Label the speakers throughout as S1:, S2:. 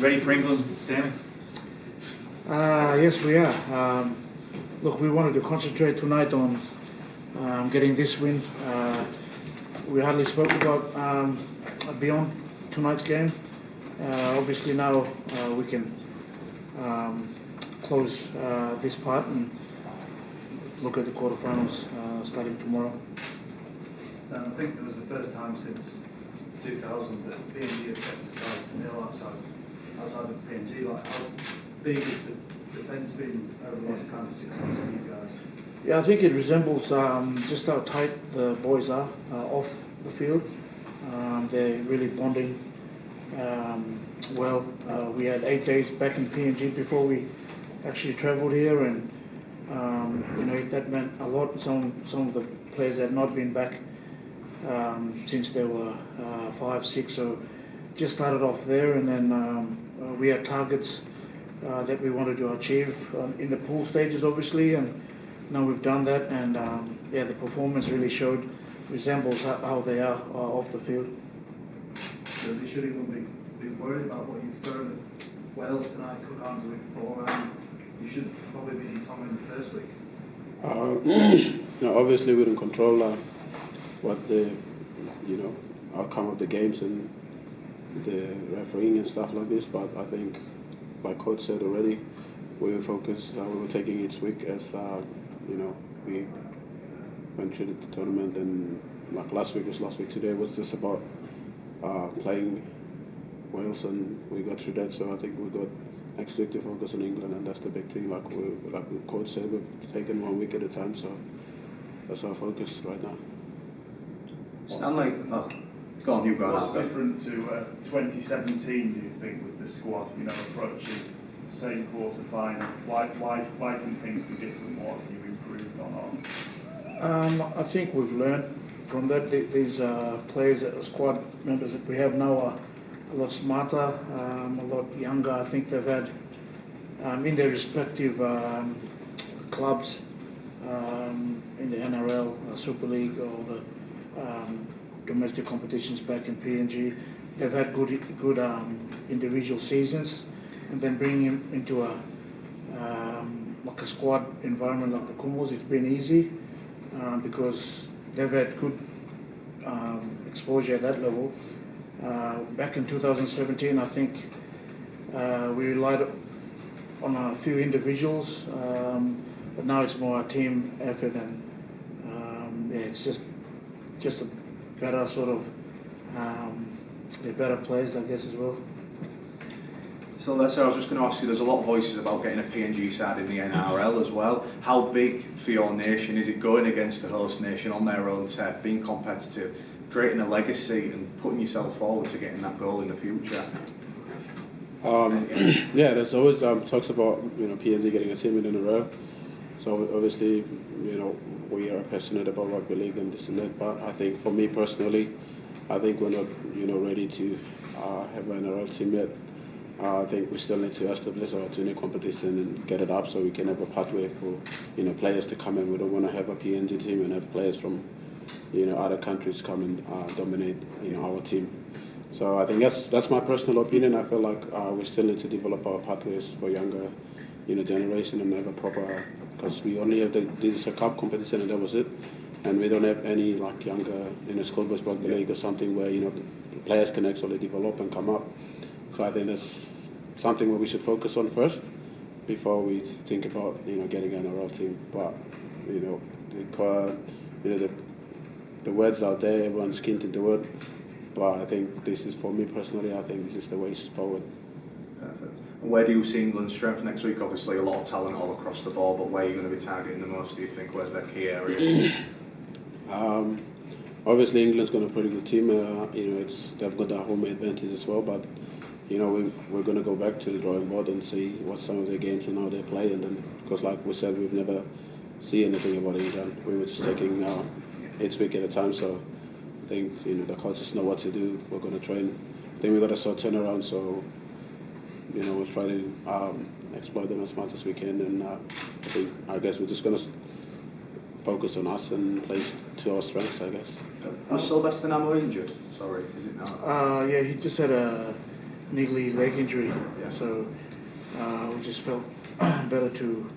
S1: Ready for England, Stanley?
S2: Yes, we are. Look, we wanted to concentrate tonight on getting this win. We hardly spoke about beyond tonight's game. Obviously now we can close this part and look at the quarterfinals starting tomorrow.
S3: I think it was the first time since 2000 that PNG have kept the side to nil outside of PNG. Like, how big is the defence been over the last kind of 6 months for you guys?
S2: Yeah, I think it resembles just how tight the boys are off the field. They're really bonding well. We had 8 days back in PNG before we actually travelled here, and that meant a lot. Some of the players had not been back since they were 5, 6, so just started off there, and then we had targets that we wanted to achieve in the pool stages, obviously, and now we've done that, and the performance really resembles how they are off the field.
S3: So they should even be worried about what you've thrown at Wales tonight, Cook Arms the week before, and you should probably be in Tom in the first week.
S4: Obviously we don't control what the outcome of the games and the refereeing and stuff like this, but I think, like Coach said already, we were focused. We were taking each week as we went through the tournament, and like last week today was just about playing Wales, and we got through that. So I think we got next week to focus on England, and that's the big thing. Like the coach said, we've taken 1 week at a time, so that's our focus right now.
S1: Stanley, go on, you go.
S5: What's different to 2017, do you think, with the squad, approaching the same quarter final? Why can things be different? What have you improved on?
S2: I think we've learned from that. These players, squad members that we have now are a lot smarter, a lot younger. I think they've had, in their respective clubs, in the NRL, Super League, or the domestic competitions back in PNG, they've had good individual seasons, and then bringing him into like a squad environment like the Kumos, it's been easy because they've had good exposure at that level. Back in 2017, I think we relied on a few individuals, but now it's more a team effort, and it's just a better sort of they're better players, I guess, as well.
S1: So I was just going to ask you, there's a lot of voices about getting a PNG side in the NRL as well. How big for your nation is it going against the host nation on their own turf, being competitive, creating a legacy and putting yourself forward to getting that goal in the future?
S4: There's always talks about PNG getting a team in a row. So obviously we are passionate about rugby league and this and that. But I think for me personally, I think we're not ready to have an NRL team yet. I think we still need to establish our junior competition and get it up so we can have a pathway for players to come in. We don't want to have a PNG team and have players from other countries come and dominate our team. So I think that's my personal opinion. I feel like we still need to develop our pathways for younger generation and have a proper, because we only have this is a cup competition and that was it, and we don't have any like younger school-based rugby league or something where players can actually develop and come up. So I think that's something where we should focus on first before we think about getting an NRL team. But the words out there, everyone's keen to do it. But I think this is, for me personally, I think this is the way forward.
S1: Perfect. And where do you see England's strength next week? Obviously a lot of talent all across the board, but where are you going to be targeting the most, do you think? Where's their key areas?
S4: Obviously England's got a pretty good team. They've got their home advantage as well, but we're going to go back to the drawing board and see what some of their games and how they play, and then, because like we said, we've never seen anything about England. We were just taking each week at a time, so I think the coaches know what to do. We're going to train. Then we've got a short turnaround, so we'll try to exploit them as much as we can, and I guess we're just going to focus on us and play to our strengths, I guess.
S1: Was Sylvester Namo injured? Sorry, is it now?
S2: Yeah, he just had a niggly leg injury,
S1: Yeah.
S2: so we just felt better to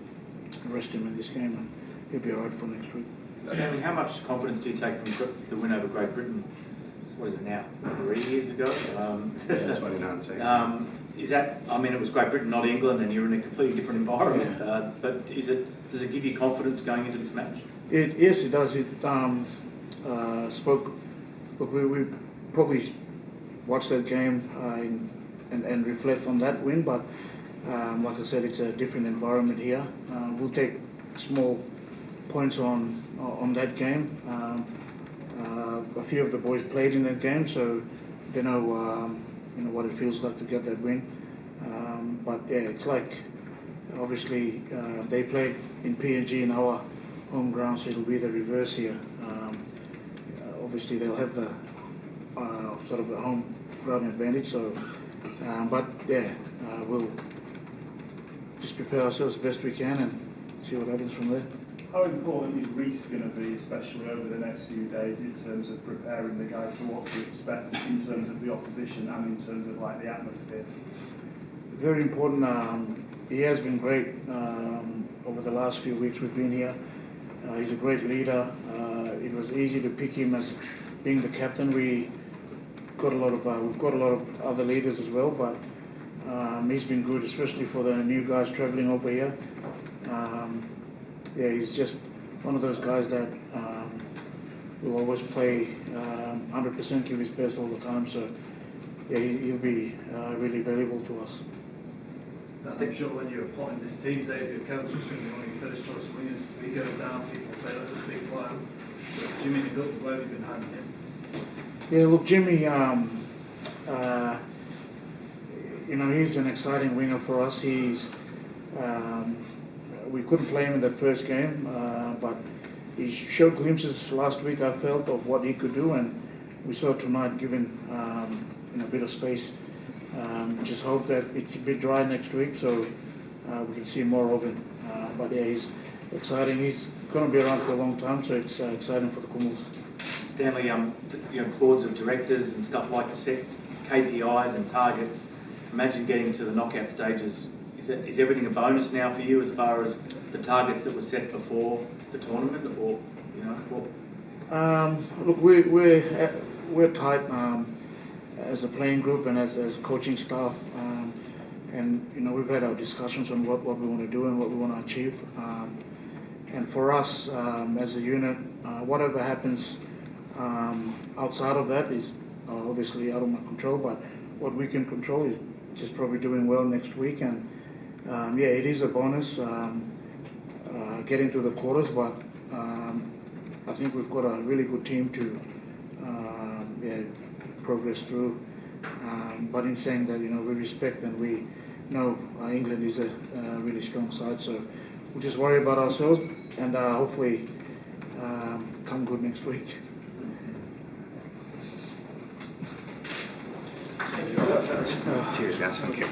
S2: rest him in this game, and he'll be alright for next week.
S6: Stanley, how much confidence do you take from the win over Great Britain? What is it now? 3 years ago?
S1: Yeah, 2019.
S6: Is that? I mean, it was Great Britain, not England, and you're in a completely different environment. But does it give you confidence going into this match?
S2: Yes, it does. It spoke. Look, we probably watch that game and reflect on that win, but like I said, it's a different environment here. We'll take small points on that game. A few of the boys played in that game, so they know what it feels like to get that win. But yeah, it's like obviously they played in PNG in our home ground, so it'll be the reverse here. Obviously they'll have the sort of a home ground advantage. So, but yeah, we'll just prepare ourselves the best we can and see what happens from there.
S5: How important is Reece going to be, especially over the next few days, in terms of preparing the guys for what to expect in terms of the opposition and in terms of like the atmosphere?
S2: Very important. He has been great over the last few weeks we've been here. He's a great leader. It was easy to pick him as being the captain. We've got a lot of other leaders as well, but he's been good, especially for the new guys travelling over here. Yeah, he's just one of those guys that will always play 100%, give his best all the time. So yeah, he'll be really valuable to us.
S3: I'm sure when you're plotting this team, say if your coach was going to be one of your first choice wingers, if he goes down, people say that's a big player. But Jimmy Nicol, where have you been having him?
S2: Yeah, look, Jimmy, he's an exciting winger for us. He's we couldn't play him in the first game, but he showed glimpses last week, I felt, of what he could do, and we saw tonight given a bit of space. Just hope that it's a bit dry next week, so we can see more of him. But yeah, he's exciting. He's going to be around for a long time, so it's exciting for the Kummels.
S6: Stanley, boards of directors and stuff like to set KPIs and targets. Imagine getting to the knockout stages. Is everything a bonus now for you as far as the targets that were set before the tournament, or what?
S2: Look, we're tight as a playing group and as coaching staff, and we've had our discussions on what we want to do and what we want to achieve. And for us as a unit, whatever happens outside of that is obviously out of my control. But what we can control is just probably doing well next week. And yeah, it is a bonus getting to the quarters, but I think we've got a really good team to progress through. But in saying that, we respect and we know England is a really strong side, so we'll just worry about ourselves and hopefully come good next week.
S1: Cheers, guys. Thank you.